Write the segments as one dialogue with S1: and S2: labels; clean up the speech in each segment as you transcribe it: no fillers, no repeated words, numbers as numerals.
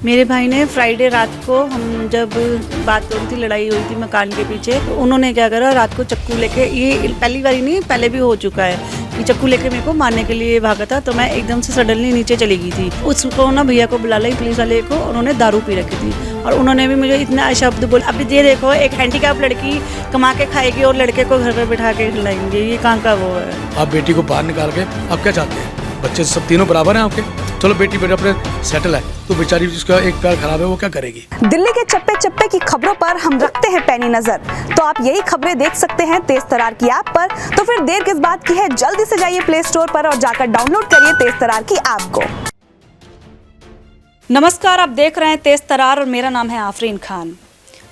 S1: मेरे भाई ने फ्राइडे रात को, हम जब बात हो रही थी, लड़ाई हुई थी मकान के पीछे, तो उन्होंने क्या करा, रात को चक्कू लेके, ये पहली बारी नहीं पहले भी हो चुका है कि चक्कू लेके मेरे को मारने के लिए भागा था। तो मैं एकदम से सडनली नीचे चली गई थी। उसको ना भैया को बुला लाई, पुलिस वाले को, उन्होंने दारू पी रखी थी और उन्होंने भी मुझे इतना शब्द बोला। अभी ये देखो, एक हैंडीकैप लड़की कमा के खाएगी और लड़के को घर पर बिठा के खिलाएंगे, ये कहाँ का वो है।
S2: आप बेटी को बाहर निकाल के आप क्या चाहते हैं? बच्चे सब तीनों बराबर हैं आपके? चलो बेटी बेटा अपने सेटल है, तो बेचारी जिसका एक पैर खराब है वो क्या करेगी?
S3: दिल्ली के चप्पे चप्पे की खबरों पर हम रखते हैं पैनी नजर, तो आप यही खबरें देख सकते हैं तेज तरार की ऐप पर। तो फिर देर किस बात की है, जल्दी से जाइए प्ले स्टोर पर और जाकर डाउनलोड करिए तेज तरार की ऐप को।
S4: नमस्कार, आप देख रहे हैं तेज तरार और मेरा नाम है आफरीन खान।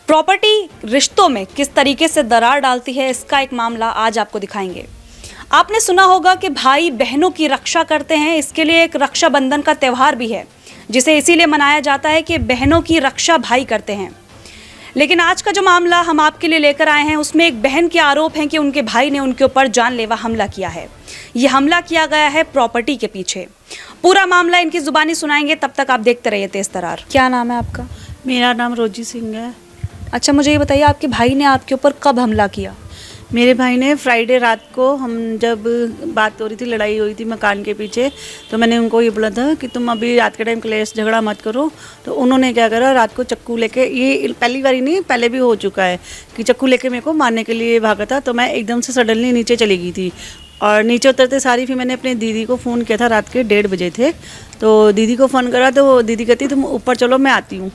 S4: प्रॉपर्टी रिश्तों में किस तरीके से दरार डालती है, इसका एक मामला आज आपको दिखाएंगे। आपने सुना होगा कि भाई बहनों की रक्षा करते हैं, इसके लिए एक रक्षाबंधन का त्यौहार भी है, जिसे इसीलिए मनाया जाता है कि बहनों की रक्षा भाई करते हैं। लेकिन आज का जो मामला हम आपके लिए लेकर आए हैं, उसमें एक बहन के आरोप हैं कि उनके भाई ने उनके ऊपर जानलेवा हमला किया है। ये हमला किया गया है प्रॉपर्टी के पीछे। पूरा मामला इनकी जुबानी सुनाएंगे, तब तक आप देखते रहिए तेज तरार। क्या नाम है आपका?
S1: मेरा नाम रोजी सिंह है।
S4: अच्छा, मुझे ये बताइए, आपके भाई ने आपके ऊपर कब हमला किया?
S1: मेरे भाई ने फ्राइडे रात को, हम जब बात हो रही थी, लड़ाई हुई थी मकान के पीछे, तो मैंने उनको ये बोला था कि तुम अभी रात के टाइम क्लेश झगड़ा मत करो। तो उन्होंने क्या करा, रात को चक्कू लेके, ये पहली बारी नहीं पहले भी हो चुका है कि चक्कू लेके मेरे को मारने के लिए भागा था। तो मैं एकदम से सडनली नीचे चली गई थी और नीचे उतरते सारी फिर मैंने अपने दीदी को फ़ोन किया था। रात के 1:30 बजे थे, तो दीदी को फ़ोन करा तो दीदी कहती तुम ऊपर चलो, मैं आती हूँ।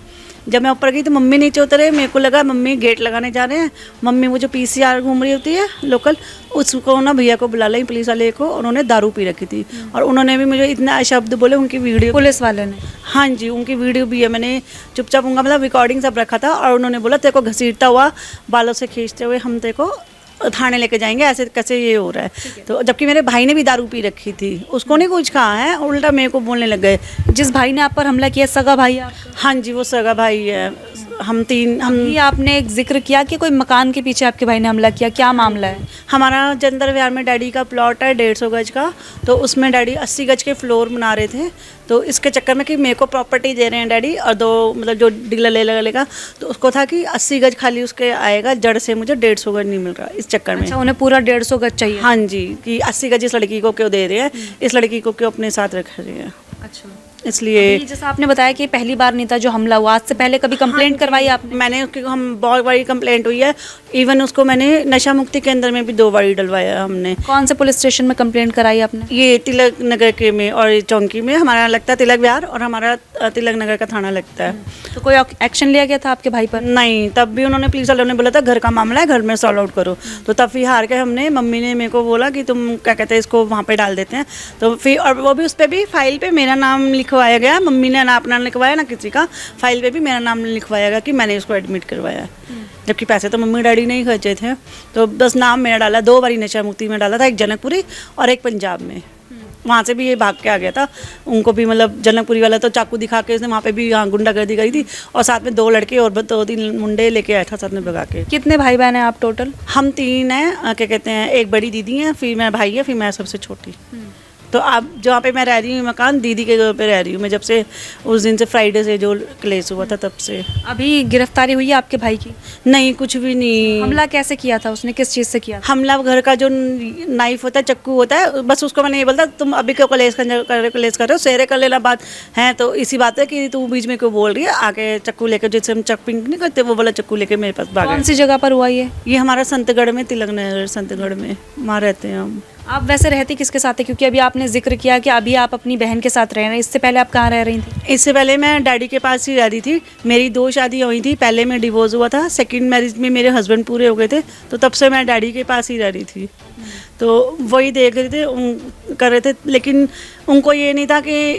S1: जब मैं ऊपर गई तो मम्मी नीचे उतरे, मेरे को लगा मम्मी गेट लगाने जा रहे हैं। मम्मी वो जो PCR घूम रही होती है लोकल, उसको ना भैया को बुला लाई, पुलिस वाले को, उन्होंने दारू पी रखी थी और उन्होंने भी मुझे इतना शब्द बोले। उनकी वीडियो,
S4: पुलिस वाले ने?
S1: हाँ जी, उनकी वीडियो भी है। मैंने चुपचाप उनका मतलब रिकॉर्डिंग सब रखा था और उन्होंने बोला तेरे को घसीटता हुआ, बालों से खींचते हुए हम तेरे को थाने लेके जाएंगे, ऐसे कैसे ये हो रहा है। तो जबकि मेरे भाई ने भी दारू पी रखी थी, उसको नहीं कुछ कहा है, उल्टा मेरे को बोलने लग गए।
S4: जिस भाई ने आप पर हमला किया सगा भाई है आपका?
S1: हाँ जी, वो सगा भाई है। हम
S4: ये आपने एक जिक्र किया कि कोई मकान के पीछे आपके भाई ने हमला किया, क्या मामला है?
S1: हमारा जंतर विहार में डैडी का प्लॉट है 150 गज का, तो उसमें डैडी 80 गज के फ्लोर बना रहे थे। तो इसके चक्कर में कि मेरे को प्रॉपर्टी दे रहे हैं डैडी और दो मतलब जो डीलर लेगा, तो उसको था कि 80 गज खाली उसके आएगा, जड़ से मुझे 150 गज नहीं मिल रहा, इस चक्कर में।
S4: अच्छा, उन्हें पूरा 150 गज चाहिए?
S1: हाँ जी, कि 80 गज इस लड़की को क्यों दे रहे हैं, इस लड़की को क्यों अपने साथ रख रहे हैं।
S4: अच्छा,
S1: इसलिए
S4: जैसा आपने बताया कि पहली बार नहीं था जो हमला हुआ, आज से पहले कभी कंप्लेंट करवाई आपने?
S1: मैंने हम बहुत बड़ी कंप्लेंट हुई है। इवन उसको मैंने नशा मुक्ति केंद्र में भी 2 बारी डलवाया हमने।
S4: कौन से पुलिस स्टेशन में कंप्लेंट कराई आपने?
S1: ये तिलक नगर के में और चौंकी में, हमारा लगता है तिलक विहार और हमारा तिलक नगर का थाना लगता है।
S4: तो कोई एक्शन लिया गया था आपके भाई पर?
S1: नहीं, तब भी उन्होंने, पुलिस वालों ने बोला था घर का मामला है, घर में सॉल्व आउट करो। तो तब फिर हार के हमने, मम्मी ने मेरे को बोला कि तुम क्या कहते हैं इसको वहाँ पे डाल देते हैं। तो फिर, और वो भी उस पर भी फाइल पे मेरा नाम लिखवाया गया। मम्मी ने ना अपना लिखवाया ना किसी का, फाइल पे भी मेरा नाम लिखवाया गया कि मैंने इसको एडमिट करवाया, जबकि पैसे तो मम्मी डैडी नहीं खर्चे थे। तो बस नाम मेरा डाला, 2 बारी नशा मुक्ति में डाला था, एक जनकपुरी और एक पंजाब में। वहाँ से भी ये भाग के आ गया था। उनको भी मतलब जनकपुरी वाला तो चाकू दिखा के उसने वहाँ पे भी गुंडागर्दी करी थी और साथ में 2 लड़के और 2-3 मुंडे लेके आया था साथ में भगा के।
S4: कितने भाई बहन हैं आप टोटल?
S1: हम 3 हैं, क्या कहते हैं, एक बड़ी दीदी है, फिर मेरा भाई है, फिर मैं सबसे छोटी। तो अब जहाँ पे मैं रह रही हूँ मकान, दीदी के घर पे रह रही हूँ मैं, जब से उस दिन से फ्राइडे से जो क्लेश हुआ था तब से।
S4: अभी गिरफ्तारी हुई है आपके भाई की?
S1: नहीं, कुछ भी नहीं।
S4: हमला कैसे किया था उसने, किस चीज़ से किया था?
S1: हमला घर का जो नाइफ होता है, चक्कू होता है, बस उसको मैंने ये बोलता तुम अभी क्यों क्लेश कर रहे हो, सेरे कर लेना बात है। तो इसी बात है कि तू बीच में क्यों बोल रही है, आके चक्कू लेकर, जैसे हम चक्पिंग नहीं करते, वो वाला चक्कू लेके मेरे पास भागा।
S4: कौन सी जगह पर हुआ ये?
S1: हमारा संतगढ़ में, तिलक नगर संतगढ़ में, वहाँ रहते हैं हम।
S4: आप वैसे रहती किसके साथ है, क्योंकि अभी आपने जिक्र किया कि अभी आप अपनी बहन के साथ रह रहे हैं, इससे पहले आप कहाँ रह रही थी?
S1: इससे पहले मैं डैडी के पास ही रह रही थी। मेरी 2 शादी हुई थी, पहले में डिवोर्स हुआ था, सेकंड मैरिज में मेरे हस्बैंड पूरे हो गए थे, तो तब से मैं डैडी के पास ही रह रही थी। तो वही देख रहे थे, कर रहे थे, लेकिन उनको ये नहीं था कि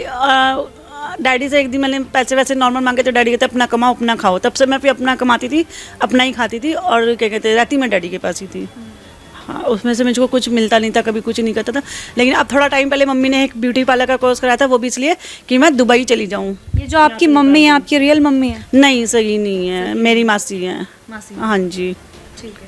S1: डैडी से एक दिन मैंने पैसे वैसे नॉर्मल मांगे तो डैडी कहते अपना कमाओ अपना खाओ। तब से मैं फिर अपना कमाती थी, अपना ही खाती थी और क्या कहते रहती मैं डैडी के पास ही थी। हाँ, उसमें से मुझको कुछ मिलता नहीं था, कभी कुछ नहीं करता था। लेकिन अब थोड़ा टाइम पहले मम्मी ने एक ब्यूटी पार्लर का कोर्स कराया था, वो भी इसलिए कि मैं दुबई चली जाऊँ।
S4: ये जो आपकी मम्मी है, आपकी रियल मम्मी है?
S1: नहीं, सही नहीं है, मेरी मासी है।
S4: मासी?
S1: हाँ जी,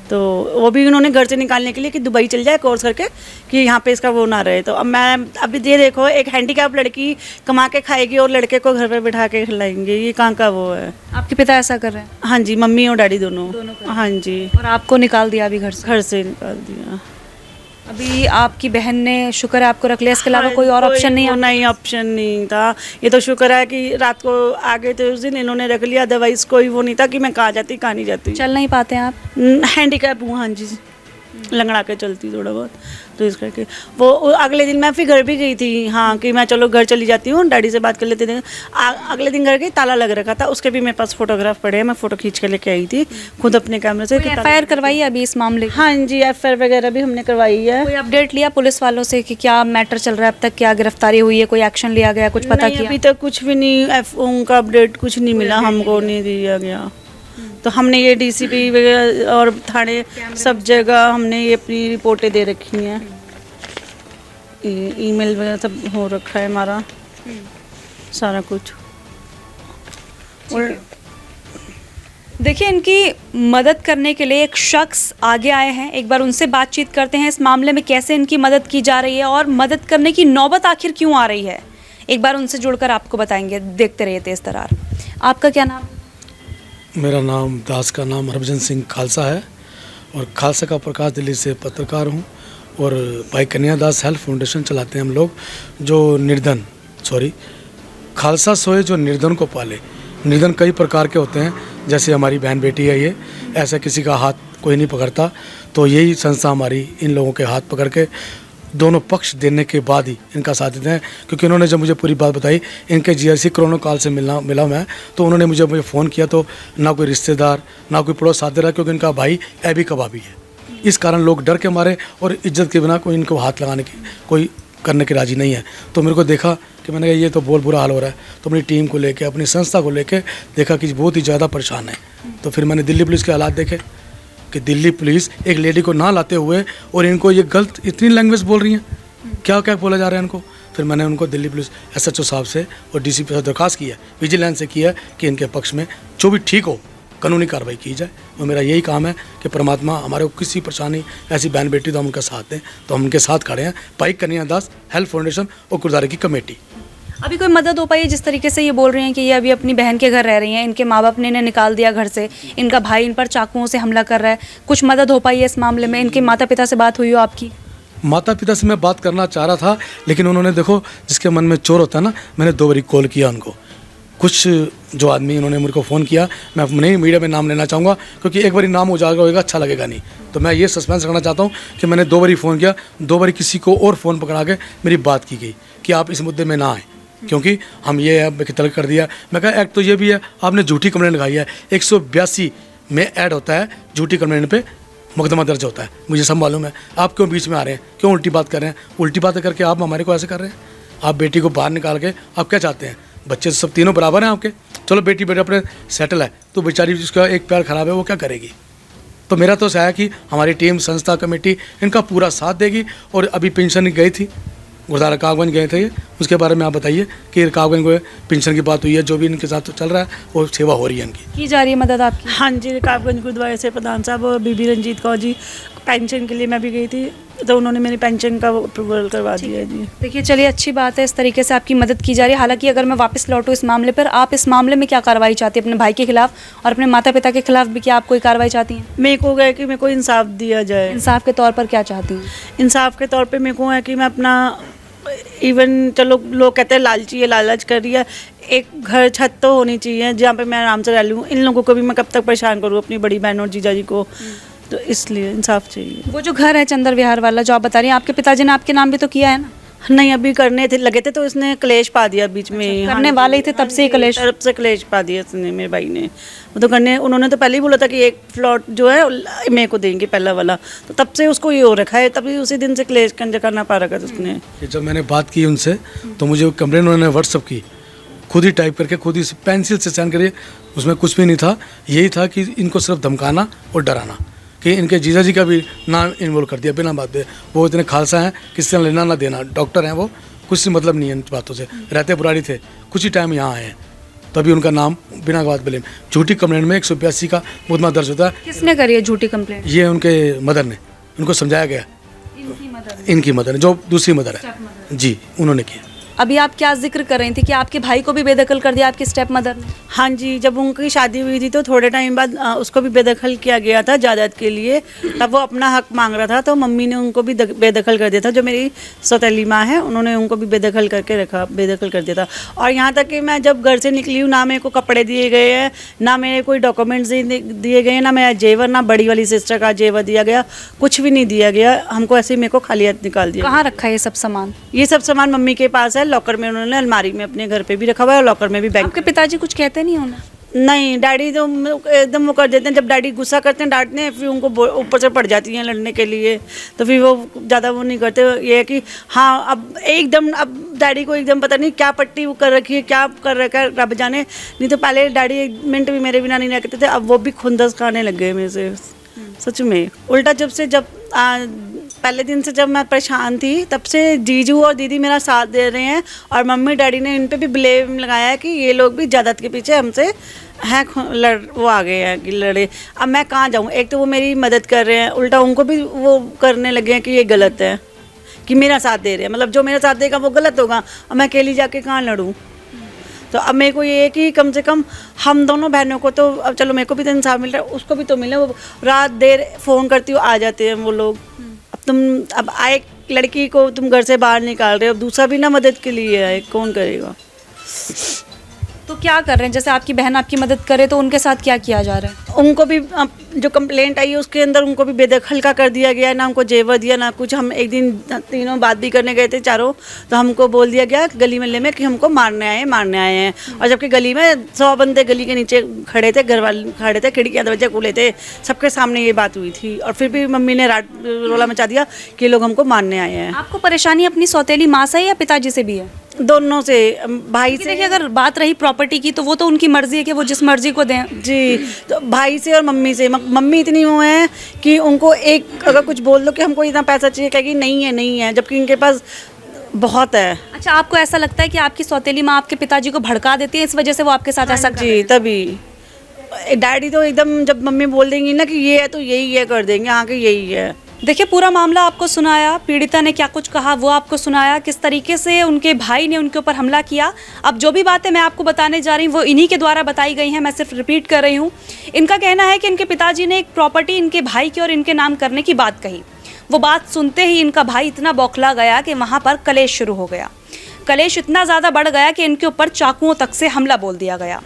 S1: तो वो भी उन्होंने घर से निकालने के लिए कि दुबई चल जाए कोर्स करके, कि यहाँ पे इसका वो ना रहे। तो अब मैं अभी ये देखो, एक हैंडीकैप लड़की कमा के खाएगी और लड़के को घर पे बिठा के खिलाएंगे, ये कहाँ का वो है।
S4: आपके पिता ऐसा कर रहे हैं?
S1: हाँ जी, मम्मी और डैडी दोनों। हाँ जी,
S4: और आपको निकाल दिया अभी घर से?
S1: घर से निकाल दिया।
S4: अभी आपकी बहन ने, शुक्र है, आपको रख लिया, इसके अलावा कोई और ऑप्शन नहीं है?
S1: नहीं, ऑप्शन नहीं था। ये तो शुक्र है कि रात को आ गए थे उस दिन, इन्होंने रख लिया, अदरवाइज कोई वो नहीं था कि मैं कहाँ जाती कहाँ नहीं जाती।
S4: चल नहीं पाते हैं आप?
S1: हैंडीकैप हूँ, हाँ जी, लंगड़ा के चलती थोड़ा बहुत। तो इस करके वो अगले दिन मैं फिर घर भी गई थी, हाँ, कि मैं चलो घर चली जाती हूँ, डैडी से बात कर लेते थे। अगले दिन घर गई, ताला लग रखा था, उसके भी मेरे पास फोटोग्राफ पड़े हैं, मैं फ़ोटो खींच के लेके आई थी खुद अपने कैमरे से।
S4: FIR करवाई है अभी इस मामले की?
S1: हाँ जी, FIR वगैरह भी हमने करवाई है।
S4: कोई अपडेट लिया पुलिस वालों से कि क्या मैटर चल रहा है, अब तक क्या गिरफ्तारी हुई है, कोई एक्शन लिया गया, कुछ पता
S1: नहीं,
S4: किया?
S1: अभी तक कुछ भी नहीं, उनका अपडेट कुछ नहीं मिला, हमको नहीं दिया गया। तो हमने ये DCP वगैरह और थाने सब जगह हमने ये अपनी रिपोर्टें दे रखी हैं, ईमेल वगैरह सब हो रखा है हमारा सारा कुछ। और
S4: देखिए, इनकी मदद करने के लिए एक शख्स आगे आए हैं, एक बार उनसे बातचीत करते हैं इस मामले में कैसे इनकी मदद की जा रही है और मदद करने की नौबत आखिर क्यों आ रही है। एक बार उनसे जुड़कर आपको बताएंगे, देखते रहिए तेज़ तरार। आपका क्या नाम?
S2: मेरा नाम, दास का नाम हरभजन सिंह खालसा है और खालसा का प्रकाश दिल्ली से पत्रकार हूँ। और भाई कन्या दास हेल्थ फाउंडेशन चलाते हैं हम लोग, जो खालसा सोए जो निर्धन को पाले। निर्धन कई प्रकार के होते हैं, जैसे हमारी बहन बेटी है ये, ऐसा किसी का हाथ कोई नहीं पकड़ता। तो यही संस्था हमारी इन लोगों के हाथ पकड़ के दोनों पक्ष देने के बाद ही इनका साथ देते हैं। क्योंकि उन्होंने जब मुझे पूरी बात बताई, इनके GRC कोरोना काल से मिला मैं, तो उन्होंने मुझे फ़ोन किया, तो ना कोई रिश्तेदार ना कोई पड़ोस साथ दे रहा, क्योंकि इनका भाई ऐबी कबाबी है। इस कारण लोग डर के मारे और इज्जत के बिना कोई इनको हाथ लगाने की कोई करने के राजी नहीं है। तो मेरे को देखा कि मैंने कहा ये तो बहुत बुरा हाल हो रहा है, तो अपनी टीम को लेके, अपनी संस्था को लेके देखा कि बहुत ही ज़्यादा परेशान है। तो फिर मैंने दिल्ली पुलिस के हालात देखे कि दिल्ली पुलिस एक लेडी को ना लाते हुए और इनको ये गलत इतनी लैंग्वेज बोल रही हैं, क्या क्या बोला जा रहा है इनको। फिर मैंने उनको दिल्ली पुलिस SHO साहब से और DCP से दरख्वास्त की है, विजिलेंस से की है कि इनके पक्ष में जो भी ठीक हो कानूनी कार्रवाई की जाए। और मेरा यही काम है कि परमात्मा हमारे को किसी परेशानी ऐसी बहन बेटी तो हम उनका साथ दें, तो हम उनके साथ खड़े हैं। भाई कन्या दास हेल्थ फाउंडेशन और गुरुद्वारे की कमेटी।
S4: अभी कोई मदद हो पाई? जिस तरीके से ये बोल रहे हैं कि ये अभी अपनी बहन के घर रह रही हैं, इनके माँ बाप ने इन्हें निकाल दिया घर से, इनका भाई इन पर चाकुओं से हमला कर रहा है, कुछ मदद हो पाई है इस मामले में? इनके माता पिता से बात हुई हो आपकी?
S2: माता पिता से मैं बात करना चाह रहा था, लेकिन उन्होंने, देखो जिसके मन में चोर होता है ना, मैंने 2 बारी कॉल किया उनको। कुछ जो आदमी उन्होंने मेरे को फ़ोन किया, मैं नहीं मीडिया में नाम लेना चाहूँगा क्योंकि एक बारी नाम उजागर होगा अच्छा लगेगा नहीं, तो मैं ये सस्पेंस रखना चाहता हूँ कि मैंने 2 बारी फ़ोन किया, 2 बारी किसी को और फ़ोन पकड़ा के मेरी बात की गई कि आप इस मुद्दे में ना आएँ, क्योंकि हम ये तलब कर दिया। मैं कहा एक तो ये भी है, आपने झूठी कंप्लेंट लगाई है, 182 में ऐड होता है, झूठी कंप्लेंट पे मुकदमा दर्ज होता है, मुझे सब मालूम है। आप क्यों बीच में आ रहे हैं, क्यों उल्टी बात कर रहे हैं? उल्टी बातें करके आप हमारे को ऐसे कर रहे हैं। आप बेटी को बाहर निकाल के आप क्या चाहते हैं? बच्चे तो सब तीनों बराबर हैं आपके, चलो बेटी अपने सेटल है, तो बेचारी जिसका एक पैर खराब है वो क्या करेगी? तो मेरा तो है कि हमारी टीम, संस्था, कमेटी इनका पूरा साथ देगी। और अभी पेंशन गई थी, गुरुद्वारा रकाबगंज गए थे, उसके बारे में आप बताइए कि रकाबगंज को पेंशन की बात हुई है, जो भी इनके साथ चल रहा है वो सेवा हो रही है इनकी,
S4: की जा रही है मदद आपकी?
S1: हाँ जी, रकाबगंज गुरुद्वारे से प्रधान साहब और बीबी रंजीत कौर जी, पेंशन के लिए मैं भी गई थी, तो उन्होंने मेरी पेंशन का अप्रूवल करवा दिया जी।
S4: देखिए, चलिए अच्छी बात है, इस तरीके से आपकी मदद की जा रही है। हालांकि अगर मैं वापस लौटूँ इस मामले पर, आप इस मामले में क्या कार्रवाई चाहती हैं अपने भाई के खिलाफ और अपने माता पिता के खिलाफ भी? क्या आप कोई कार्रवाई चाहती हैं?
S1: मेरे को है कि मेरे को इंसाफ दिया जाए।
S4: इंसाफ के तौर पर क्या चाहती हैं?
S1: इंसाफ के तौर पे मेरे को है कि मैं अपना, इवन चलो लोग कहते हैं लालची है, लालच कर रही है, एक घर छत तो होनी चाहिए जहाँ पे मैं आराम से रह लूँ। इन लोगों को भी मैं कब तक परेशान करूँ, अपनी बड़ी बहन और जीजा जी को, तो इसलिए इंसाफ चाहिए।
S4: वो जो घर है चंदर विहार वाला जो आप बता रही हैं, आपके पिताजी ने आपके नाम भी तो किया है ना?
S1: नहीं, अभी करने थे लगे थे, तो इसने क्लेश पा दिया बीच में।
S4: करने वाले ही थे तब से ही क्लेश?
S1: तब से क्लेश पा दिया इसने, मेरे भाई ने। वो तो करने, उन्होंने तो पहले ही बोला था कि एक प्लॉट जो है मेरे को देंगे पहला वाला, तो तब से उसको ये हो रखा है, तभी उसी दिन से क्लेश करना पा रखा था उसने।
S2: जब मैंने बात की उनसे तो मुझे कंप्लेंट उन्होंने व्हाट्सअप की, खुद ही टाइप करके, खुद ही पेंसिल से सेंड करिए, उसमें कुछ भी नहीं था। यही था कि इनको सिर्फ धमकाना और डराना, कि इनके जीजा जी का भी नाम इन्वॉल्व कर दिया बिना बात पे। वो इतने खालसा हैं, किसी से लेना ना देना, डॉक्टर हैं वो, कुछ मतलब नहीं है इन बातों से, रहते पुरानी थे, कुछ ही टाइम यहाँ आए हैं, तो अभी उनका नाम बिना गवाह ब्लेम, झूठी कंप्लेंट में 182 का मुकदमा दर्ज होता है।
S4: किसने करी है झूठी कंप्लेंट?
S2: ये उनके मदर ने, उनको समझाया गया, इनकी मदर ने, जो दूसरी मदर है जी, उन्होंने किया।
S4: अभी आप क्या जिक्र कर रही थी कि आपके भाई को भी बेदखल कर दिया आपकी स्टेप मदर ने?
S1: हाँ जी, जब उनकी शादी हुई थी तो थोड़े टाइम बाद उसको भी बेदखल किया गया था जायदाद के लिए। तब वो अपना हक मांग रहा था तो मम्मी ने उनको भी बेदखल कर दिया था। जो मेरी सौतेली माँ है उन्होंने उनको भी बेदखल करके रखा, बेदखल कर दिया था। और यहाँ तक कि मैं जब घर से निकली हूँ, ना मेरे को कपड़े दिए गए हैं, ना मेरे कोई डॉक्यूमेंट्स दिए गए हैं, ना मेरा जेवर, ना बड़ी वाली सिस्टर का जेवर दिया गया, कुछ भी नहीं दिया गया हमको। ऐसे ही मेरे को खाली हाथ निकाल दिया।
S4: कहाँ रखा है ये सब सामान?
S1: ये सब सामान मम्मी के पास है, लॉकर में, उन्होंने अलमारी में अपने घर पे भी रखा हुआ है और लॉकर में भी। बैंक
S4: आपके पिताजी कुछ कहते नहीं होना?
S1: नहीं, डैडी तो एकदम वो कर देते हैं। जब डैडी गुस्सा करते हैं, डांटने, फिर उनको ऊपर से पड़ जाती हैं लड़ने के लिए, तो फिर वो ज़्यादा वो नहीं करते। ये है कि हाँ, अब एकदम अब डैडी को एकदम पता नहीं क्या पट्टी वो कर रखी है, क्या कर रखा है, रब जाने। नहीं तो पहले डैडी एक मिनट भी मेरे बिना नहीं रहते थे, अब वो भी खुंदस खाने लग गए मेरे से, सच में। उल्टा जब पहले दिन से जब मैं परेशान थी, तब से जीजू और दीदी मेरा साथ दे रहे हैं और मम्मी डैडी ने इन पे भी ब्लेम लगाया है कि ये लोग भी जायदाद के पीछे हमसे हैं, वो आ गए हैं कि लड़े। अब मैं कहाँ जाऊँ? एक तो वो मेरी मदद कर रहे हैं, उल्टा उनको भी वो करने लगे हैं कि ये गलत है, कि मेरा साथ दे रहे हैं, मतलब जो मेरा साथ देगा वो गलत होगा। अब मैं अकेली जाके कहाँ लड़ूँ? तो अब मेरे को ये है कि कम से कम हम दोनों बहनों को तो, अब चलो मेरे को भी तो इंसाफ मिल रहा है, उसको भी तो मिले। वो रात देर फ़ोन करती हो आ जाते हैं वो लोग। अब आए लड़की को तुम घर से बाहर निकाल रहे हो, अब दूसरा भी ना मदद के लिए आए, कौन करेगा?
S4: तो क्या कर रहे हैं? जैसे आपकी बहन आपकी मदद करे तो उनके साथ क्या किया जा रहा है?
S1: उनको भी जो कंप्लेंट आई है उसके अंदर उनको भी बेदखल का कर दिया गया, ना उनको जेवर दिया ना कुछ। हम एक दिन तीनों बात भी करने गए थे चारों, तो हमको बोल दिया गया गली मोहल्ले में कि हमको मारने आए हैं। और जबकि गली में 100 बंदे गली के नीचे खड़े थे, घर वाले खड़े थे, खिड़कियाँ दरवाजे खुले थे, सबके सामने ये बात हुई थी। और फिर भी मम्मी ने रोला मचा दिया कि लोग हमको मारने आए हैं।
S4: आपको परेशानी अपनी सौतेली माँ से या पिताजी से भी है?
S1: दोनों से। भाई से,
S4: देखिए अगर बात रही प्रॉपर्टी की तो वो तो उनकी मर्जी है कि वो जिस मर्जी को दें
S1: जी। तो भाई से और मम्मी से। मम्मी इतनी वो है कि उनको एक अगर कुछ बोल दो कि हमको इतना पैसा चाहिए, कहेगी नहीं है, जबकि इनके पास बहुत है।
S4: अच्छा, आपको ऐसा लगता है कि आपकी सौतेली माँ आपके पिताजी को भड़का देती है, इस वजह से वो आपके साथ ऐसा कर रहे
S1: जी,
S4: हैं?
S1: तभी डैडी तो एकदम जब मम्मी बोल देंगी ना कि ये है तो यही है, कर देंगे, हाँ कि यही है।
S4: देखिए पूरा मामला आपको सुनाया, पीड़िता ने क्या कुछ कहा वो आपको सुनाया, किस तरीके से उनके भाई ने उनके ऊपर हमला किया। अब जो भी बातें मैं आपको बताने जा रही हूँ वो इन्हीं के द्वारा बताई गई हैं, मैं सिर्फ रिपीट कर रही हूँ। इनका कहना है कि इनके पिताजी ने एक प्रॉपर्टी इनके भाई की और इनके नाम करने की बात कही। वो बात सुनते ही इनका भाई इतना बौखला गया कि वहाँ पर कलेश शुरू हो गया। कलेश इतना ज़्यादा बढ़ गया कि इनके ऊपर चाकुओं तक से हमला बोल दिया गया।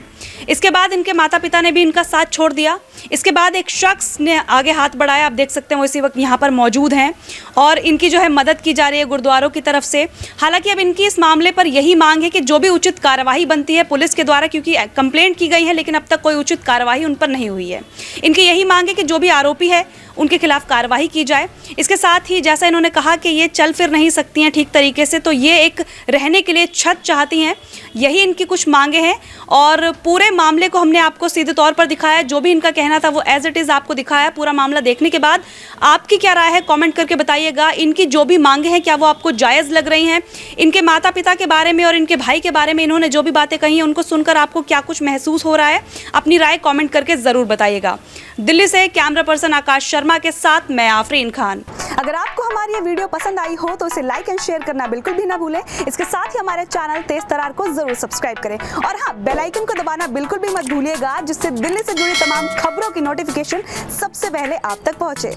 S4: इसके बाद इनके माता पिता ने भी इनका साथ छोड़ दिया। इसके बाद एक शख्स ने आगे हाथ बढ़ाया, आप देख सकते हैं वो इसी वक्त यहाँ पर मौजूद हैं और इनकी जो है मदद की जा रही है गुरुद्वारों की तरफ से। हालांकि अब इनकी इस मामले पर यही मांग है कि जो भी उचित कार्रवाई बनती है पुलिस के द्वारा, क्योंकि कंप्लेंट की गई है लेकिन अब तक कोई उचित कार्रवाई उन पर नहीं हुई है। इनकी यही मांग है कि जो भी आरोपी है उनके खिलाफ कार्रवाई की जाए। इसके साथ ही जैसा इन्होंने कहा कि ये चल फिर नहीं सकती हैं ठीक तरीके से, तो ये एक रहने के लिए छत चाहती हैं, यही इनकी कुछ मांगे हैं। और पूरे मामले को हमने आपको सीधे तौर पर दिखाया, जो भी इनका कहना था वो एज इट इज़ आपको दिखाया। पूरा मामला देखने के बाद आपकी क्या राय है कमेंट करके बताइएगा। इनकी जो भी मांगे हैं क्या वो आपको जायज़ लग रही हैं? इनके माता पिता के बारे में और इनके भाई के बारे में इन्होंने जो भी बातें कही हैं उनको सुनकर आपको क्या कुछ महसूस हो रहा है? अपनी राय कमेंट करके ज़रूर बताइएगा। दिल्ली से कैमरा पर्सन आकाश शर्मा के साथ मैं आफरीन खान।
S3: अगर आपको हमारी ये वीडियो पसंद आई हो तो इसे लाइक एंड शेयर करना बिल्कुल भी ना भूलें। इसके साथ ही हमारे चैनल तेज तरार को जरूर सब्सक्राइब करें और हाँ, बेल आइकन को दबाना बिल्कुल भी मत भूलिएगा, जिससे दिल्ली से जुड़ी तमाम खबरों की नोटिफिकेशन सबसे पहले आप तक पहुंचे।